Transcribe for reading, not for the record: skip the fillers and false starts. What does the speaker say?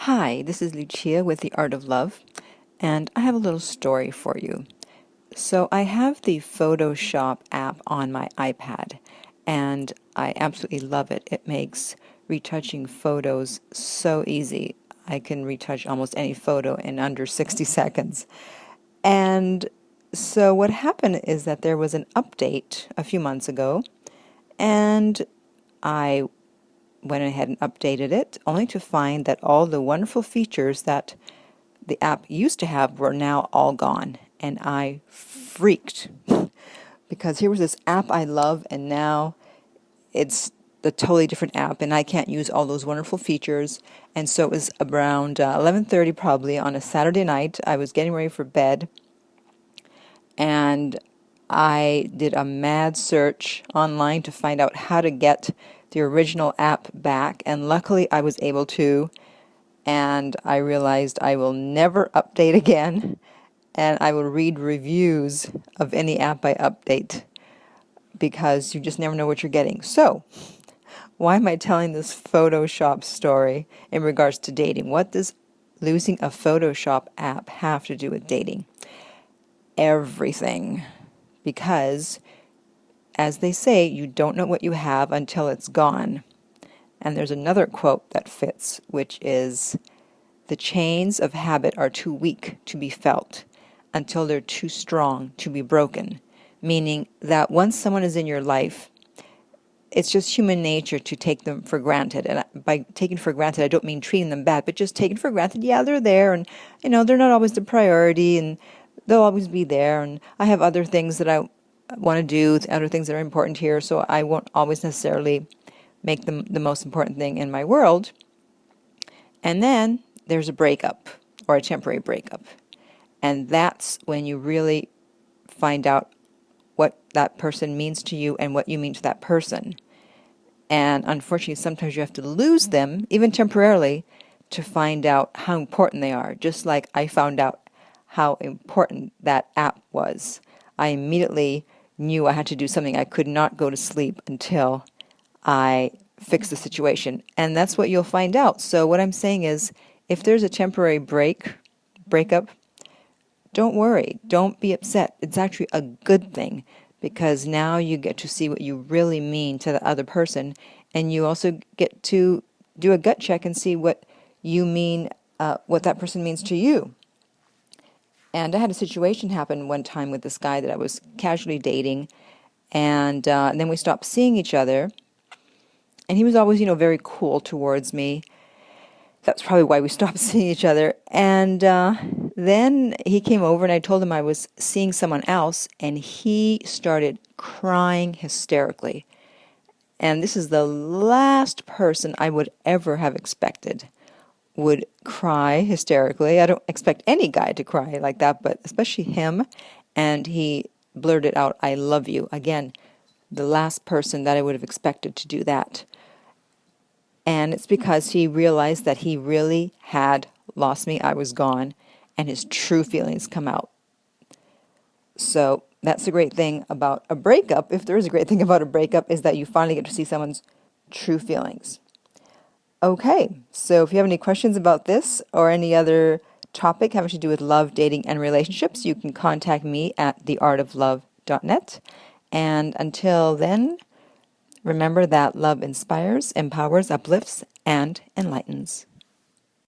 Hi, this is Lucia with The Art of Love, and I have a little story for you. So I have the Photoshop app on my iPad, and I absolutely love it. It makes retouching photos so easy. I can retouch almost any photo in under 60 seconds. And so what happened is that there was an update a few months ago, and I went ahead and updated it, only to find that all the wonderful features that the app used to have were now all gone. And I freaked because here was this app I love, and now it's the totally different app, and I can't use all those wonderful features. And so it was around 11:30 probably on a Saturday night. I was getting ready for bed, and I did a mad search online to find out how to get the original app back, and luckily I was able to, and I realized I will never update again, and I will read reviews of any app I update, because you just never know what you're getting. So, why am I telling this Photoshop story in regards to dating? What does losing a Photoshop app have to do with dating? Everything. Because, as they say, you don't know what you have until it's gone. And there's another quote that fits, which is, "The chains of habit are too weak to be felt until they're too strong to be broken." Meaning that once someone is in your life, it's just human nature to take them for granted. And by taking for granted, I don't mean treating them bad, but just taking for granted, yeah, they're there, and they're not always the priority, and they'll always be there, and I have other things that I want to do, other things that are important here, so I won't always necessarily make them the most important thing in my world. And then there's a breakup, or a temporary breakup. And that's when you really find out what that person means to you and what you mean to that person. And unfortunately, sometimes you have to lose them, even temporarily, to find out how important they are. Just like I found out how important that app was. I immediately knew I had to do something. I could not go to sleep until I fixed the situation. And that's what you'll find out. So what I'm saying is, if there's a temporary breakup, don't worry. Don't be upset. It's actually a good thing, because now you get to see what you really mean to the other person, and you also get to do a gut check and see what you mean, what that person means to you. And I had a situation happen one time with this guy that I was casually dating, and then we stopped seeing each other, and he was always, very cool towards me. That's probably why we stopped seeing each other. And then he came over, and I told him I was seeing someone else, and he started crying hysterically. And this is the last person I would ever have expected would cry hysterically. I don't expect any guy to cry like that, but especially him. And he blurted out, "I love you." Again, the last person that I would have expected to do that. And it's because he realized that he really had lost me. I was gone, and his true feelings come out. So that's the great thing about a breakup. If there is a great thing about a breakup, is that you finally get to see someone's true feelings. Okay, so if you have any questions about this or any other topic having to do with love, dating, and relationships, you can contact me at theartoflove.net. And until then, remember that love inspires, empowers, uplifts, and enlightens.